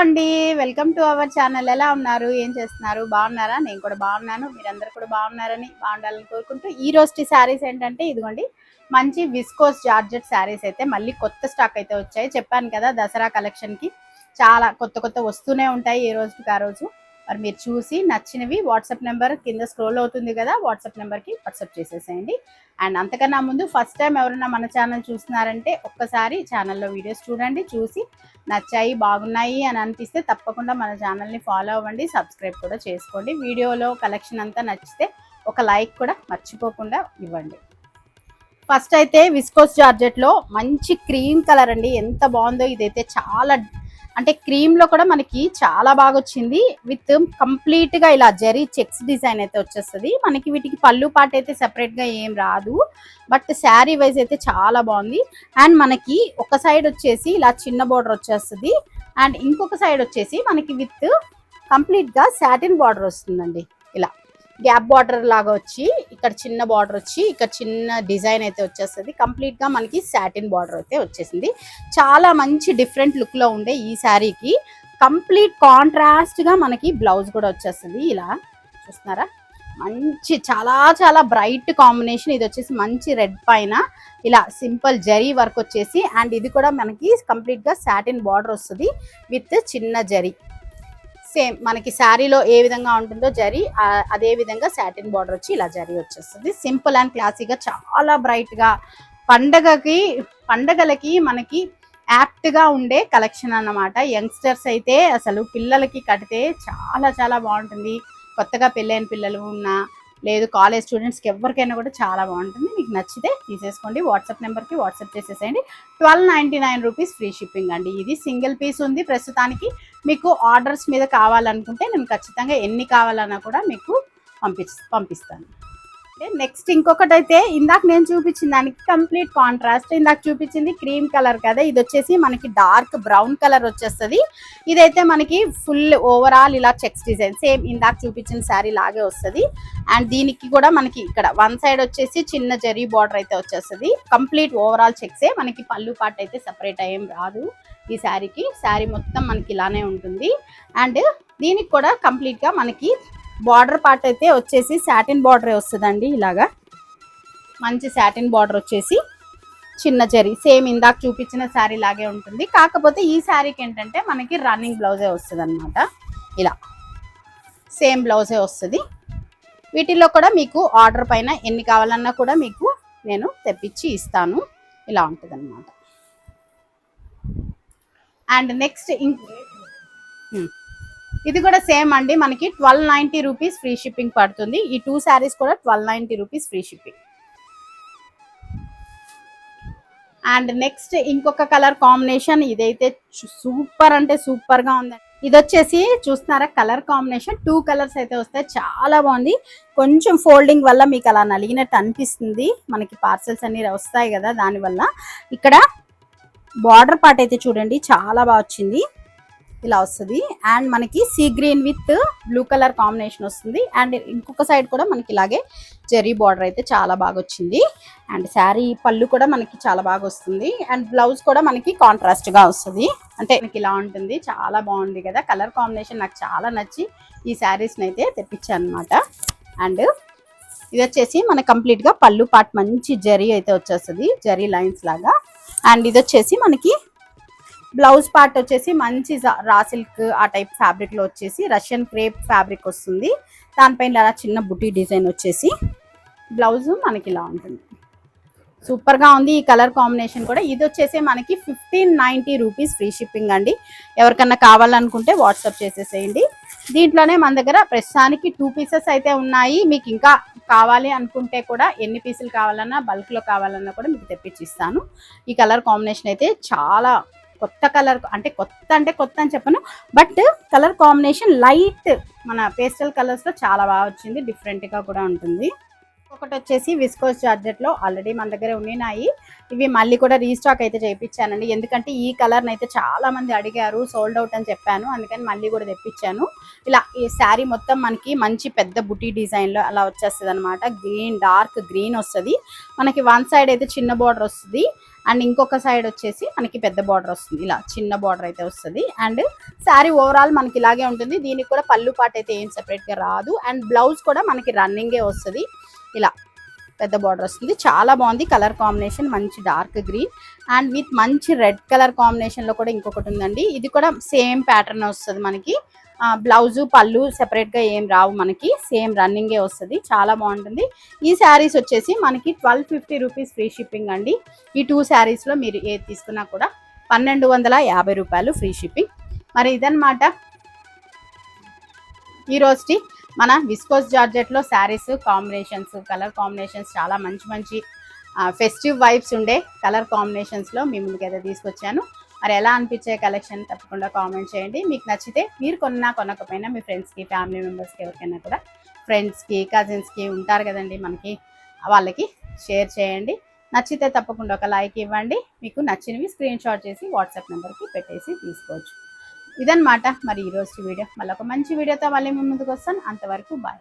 అండి, welcome to our channel. ఎలా ఉన్నారు, ఏం చేస్తున్నారు, బాగున్నారా? నేను కూడా బాగున్నాను. మీరందరూ కూడా బాగున్నారని బాగుండాలని కోరుకుంటూ ఈ రోజు శారీస్ ఏంటంటే ఇదిగోండి, మంచి విస్కోస్ జార్జెట్ శారీస్ అయితే మళ్ళీ కొత్త స్టాక్ అయితే వచ్చాయి. చెప్పాను కదా, దసరా కలెక్షన్కి చాలా కొత్త కొత్త వస్తూనే ఉంటాయి ఏ రోజుకి ఆ రోజు. మరి మీరు చూసి నచ్చినవి వాట్సాప్ నెంబర్ కింద స్క్రోల్ అవుతుంది కదా, వాట్సాప్ నెంబర్కి వాట్సాప్ చేసేసేయండి. అండ్ అంతకన్నా ముందు ఫస్ట్ టైం ఎవరైనా మన ఛానల్ చూస్తున్నారంటే ఒక్కసారి ఛానల్లో వీడియోస్ చూడండి. చూసి నచ్చాయి, బాగున్నాయి అని అనిపిస్తే తప్పకుండా మన ఛానల్ని ఫాలో అవ్వండి, సబ్స్క్రైబ్ కూడా చేసుకోండి. వీడియోలో కలెక్షన్ అంతా నచ్చితే ఒక లైక్ కూడా మర్చిపోకుండా ఇవ్వండి. ఫస్ట్ అయితే విస్కోస్ జార్జెట్లో మంచి క్రీమ్ కలర్ అండి, ఎంత బాగుందో. ఇదైతే చాలా అంటే క్రీమ్లో కూడా మనకి చాలా బాగా వచ్చింది. విత్ కంప్లీట్గా ఇలా జరీ చెక్స్ డిజైన్ అయితే వచ్చేస్తుంది. మనకి వీటికి పళ్ళు పాట అయితే సెపరేట్గా ఏం రాదు, బట్ శారీ వైజ్ అయితే చాలా బాగుంది. అండ్ మనకి ఒక సైడ్ వచ్చేసి ఇలా చిన్న బోర్డర్ వచ్చేస్తుంది, అండ్ ఇంకొక సైడ్ వచ్చేసి మనకి విత్ కంప్లీట్గా సాటిన్ బార్డర్ వస్తుందండి. ఇలా గ్యాప్ బార్డర్ లాగా వచ్చి ఇక్కడ చిన్న బార్డర్ వచ్చి ఇక్కడ చిన్న డిజైన్ అయితే వచ్చేస్తుంది. కంప్లీట్గా మనకి సాటిన్ బార్డర్ అయితే వచ్చేసింది. చాలా మంచి డిఫరెంట్ లుక్లో ఉండే ఈ శారీకి కంప్లీట్ కాంట్రాస్ట్గా మనకి బ్లౌజ్ కూడా వచ్చేస్తుంది. ఇలా చూస్తున్నారా, మంచి చాలా చాలా బ్రైట్ కాంబినేషన్. ఇది వచ్చేసి మంచి రెడ్ పైన ఇలా సింపుల్ జరీ వర్క్ వచ్చేసి, అండ్ ఇది కూడా మనకి కంప్లీట్గా సాటిన్ బార్డర్ వస్తుంది విత్ చిన్న జరీ. సేమ్ మనకి శారీలో ఏ విధంగా ఉంటుందో జరీ, అదే విధంగా సాటిన్ బార్డర్ వచ్చి ఇలా జరీ వచ్చేస్తుంది. సింపుల్ అండ్ క్లాసీగా చాలా బ్రైట్గా పండగలకి మనకి యాప్ట్గా ఉండే కలెక్షన్ అన్నమాట. యంగ్స్టర్స్ అయితే అసలు పిల్లలకి కడితే చాలా చాలా బాగుంటుంది. కొత్తగా పెళ్ళైన పిల్లలు ఉన్నా లేదు కాలేజ్ స్టూడెంట్స్కి ఎవరికైనా కూడా చాలా బాగుంటుంది. మీకు నచ్చితే తీసేసుకోండి, వాట్సాప్ నెంబర్కి వాట్సాప్ చేసేసేయండి. 1299 రూపీస్ ఫ్రీ షిప్పింగ్ అండి. ఇది సింగిల్ పీస్ ఉంది ప్రస్తుతానికి. మీకు ఆర్డర్స్ మీద కావాలనుకుంటే నేను ఖచ్చితంగా ఎన్ని కావాలన్నా కూడా మీకు పంపిస్తాను. నెక్స్ట్ ఇంకొకటి అయితే ఇందాక నేను చూపించిన దానికి కంప్లీట్ కాంట్రాస్ట్. ఇందాక చూపించింది క్రీమ్ కలర్ కదా, ఇది వచ్చేసి మనకి డార్క్ బ్రౌన్ కలర్ వచ్చేస్తుంది. ఇదైతే మనకి ఫుల్ ఓవరాల్ ఇలా చెక్స్ డిజైన్ సేమ్ ఇందాక చూపించిన శారీ లాగే వస్తుంది. అండ్ దీనికి కూడా మనకి ఇక్కడ వన్ సైడ్ వచ్చేసి చిన్న జరీ బార్డర్ అయితే వచ్చేస్తుంది. కంప్లీట్ ఓవరాల్ చెక్సే, మనకి పళ్ళు పార్ట్ అయితే సెపరేట్ ఏం రాదు ఈ శారీకి. శారీ మొత్తం మనకి ఇలానే ఉంటుంది. అండ్ దీనికి కూడా కంప్లీట్గా మనకి బార్డర్ పార్ట్ అయితే వచ్చేసి సాటిన్ బార్డరే వస్తుందండి. ఇలాగా మంచి సాటిన్ బార్డర్ వచ్చేసి చిన్న జరీ సేమ్ ఇందాక చూపించిన శారీ లాగే ఉంటుంది. కాకపోతే ఈ శారీకి ఏంటంటే మనకి రన్నింగ్ బ్లౌజే వస్తుంది అనమాట. ఇలా సేమ్ బ్లౌజే వస్తుంది. వీటిల్లో కూడా మీకు ఆర్డర్ పైన ఎన్ని కావాలన్నా కూడా మీకు నేను తెప్పించి ఇస్తాను. ఇలా ఉంటుంది అనమాట. అండ్ నెక్స్ట్ ఇది కూడా సేమ్ అండి, మనకి 1290 రూపీస్ ఫ్రీ షిప్పింగ్ పడుతుంది. ఈ 2 శారీస్ కూడా 1290 rupees free shipping. And next ఇంకొక కలర్ కాంబినేషన్, ఇదైతే సూపర్ అంటే సూపర్గా ఉందండి. ఇది వచ్చేసి చూస్తున్నారా, కలర్ కాంబినేషన్ 2 కలర్స్ అయితే వస్తాయి. చాలా బాగుంది. కొంచెం ఫోల్డింగ్ వల్ల మీకు అలా నలిగినట్టు అనిపిస్తుంది. మనకి పార్సల్స్ అన్ని వస్తాయి కదా, దానివల్ల. ఇక్కడ బార్డర్ పార్ట్ అయితే చూడండి చాలా బాగా వచ్చింది, ఇలా వస్తుంది. అండ్ మనకి sea green with blue colour combination వస్తుంది. అండ్ ఇంకొక సైడ్ కూడా మనకి ఇలాగే జెరీ బార్డర్ అయితే చాలా బాగా వచ్చింది. అండ్ శారీ పళ్ళు కూడా మనకి చాలా బాగా వస్తుంది. అండ్ బ్లౌజ్ కూడా మనకి కాంట్రాస్ట్గా వస్తుంది. అంటే మనకి ఇలా ఉంటుంది. చాలా బాగుంది కదా, కలర్ కాంబినేషన్ నాకు చాలా నచ్చి ఈ శారీస్ని అయితే తెప్పించాను అనమాట. అండ్ ఇది వచ్చేసి మనకి కంప్లీట్గా పళ్ళు పార్ట్ మంచి జరీ అయితే వచ్చేస్తుంది, జరీ లైన్స్ లాగా. అండ్ ఇది వచ్చేసి మనకి బ్లౌజ్ పార్ట్ వచ్చేసి మంచి రా సిల్క్ ఆ టైప్ ఫ్యాబ్రిక్లో వచ్చేసి రష్యన్ క్రేప్ ఫ్యాబ్రిక్ వస్తుంది. దానిపైన అలా చిన్న బుటీ డిజైన్ వచ్చేసి బ్లౌజ్ మనకి ఇలా ఉంటుంది. సూపర్గా ఉంది ఈ కలర్ కాంబినేషన్ కూడా. ఇది వచ్చేసి మనకి 1590 రూపీస్ ఫ్రీ షిప్పింగ్ అండి. ఎవరికన్నా కావాలనుకుంటే వాట్సాప్ చేసేసేయండి. దీంట్లోనే మన దగ్గర ప్రస్తుతానికి 2 పీసెస్ అయితే ఉన్నాయి. మీకు ఇంకా కావాలి అనుకుంటే కూడా ఎన్ని పీసులు కావాలన్నా బల్క్లో కావాలన్నా కూడా మీకు తెప్పించిస్తాను. ఈ కలర్ కాంబినేషన్ అయితే చాలా కొత్త కలర్, అంటే కొత్త అని చెప్పను, బట్ కలర్ కాంబినేషన్ లైట్ మన పేస్టల్ కలర్స్లో చాలా బాగా వచ్చింది. డిఫరెంట్గా కూడా ఉంటుంది. ఒకటి వచ్చేసి విస్కోస్ జార్జెట్లో ఆల్రెడీ మన దగ్గర ఉన్నాయి. ఇవి మళ్ళీ కూడా రీస్టాక్ అయితే చేయించానండి. ఎందుకంటే ఈ కలర్ని అయితే చాలా మంది అడిగారు, సోల్డ్ అవుట్ అని చెప్పాను. అందుకని మళ్ళీ కూడా తెప్పించాను. ఇలా ఈ శారీ మొత్తం మనకి మంచి పెద్ద బుటీ డిజైన్లో అలా వచ్చేస్తుంది అనమాట. గ్రీన్, డార్క్ గ్రీన్ వస్తుంది మనకి. వన్ సైడ్ అయితే చిన్న బార్డర్ వస్తుంది అండ్ ఇంకొక సైడ్ వచ్చేసి మనకి పెద్ద బార్డర్ వస్తుంది. ఇలా చిన్న బార్డర్ అయితే వస్తుంది అండ్ శారీ ఓవరాల్ మనకి ఇలాగే ఉంటుంది. దీనికి కూడా పళ్ళు పాటు అయితే ఏం సెపరేట్గా రాదు అండ్ బ్లౌజ్ కూడా మనకి రన్నింగే వస్తుంది. ఇలా పెద్ద బార్డర్ వస్తుంది. చాలా బాగుంది కలర్ కాంబినేషన్, మంచి డార్క్ గ్రీన్ అండ్ విత్ మంచి రెడ్ కలర్ కాంబినేషన్లో కూడా ఇంకొకటి ఉందండి. ఇది కూడా సేమ్ ప్యాటర్న్ వస్తుంది మనకి. బ్లౌజు పళ్ళు సెపరేట్గా ఏం రావు మనకి, సేమ్ రన్నింగే వస్తుంది. చాలా బాగుంటుంది. ఈ శారీస్ వచ్చేసి మనకి 1250 రూపీస్ ఫ్రీ షిప్పింగ్ అండి. ఈ 2 శారీస్లో మీరు ఏది తీసుకున్నా కూడా 1250 రూపాయలు ఫ్రీ షిప్పింగ్. మరి ఇదన్నమాట ఈ రోజుకి మన విస్కోస్ జార్జెట్లో శారీస్ కాంబినేషన్స్, కలర్ కాంబినేషన్స్ చాలా మంచి మంచి ఫెస్టివ్ వైబ్స్ ఉండే కలర్ కాంబినేషన్స్లో మీ ముందుకైతే తీసుకొచ్చాను. మరి ఎలా అనిపించే కలెక్షన్ తప్పకుండా కామెంట్ చేయండి. మీకు నచ్చితే మీరు కొనకపోయినా మీ ఫ్రెండ్స్కి, ఫ్యామిలీ మెంబర్స్కి, ఎవరికైనా కూడా ఫ్రెండ్స్కి, కజిన్స్కి ఉంటారు కదండి మనకి, వాళ్ళకి షేర్ చేయండి. నచ్చితే తప్పకుండా ఒక లైక్ ఇవ్వండి. మీకు నచ్చినవి స్క్రీన్ షాట్ చేసి వాట్సాప్ నెంబర్కి పెట్టేసి తీసుకోవచ్చు. ఇదన్నమాట మరి ఈరోజు వీడియో. మళ్ళీ ఒక మంచి వీడియోతో మళ్ళీ ముందుకు వస్తాను. అంతవరకు బాయ్.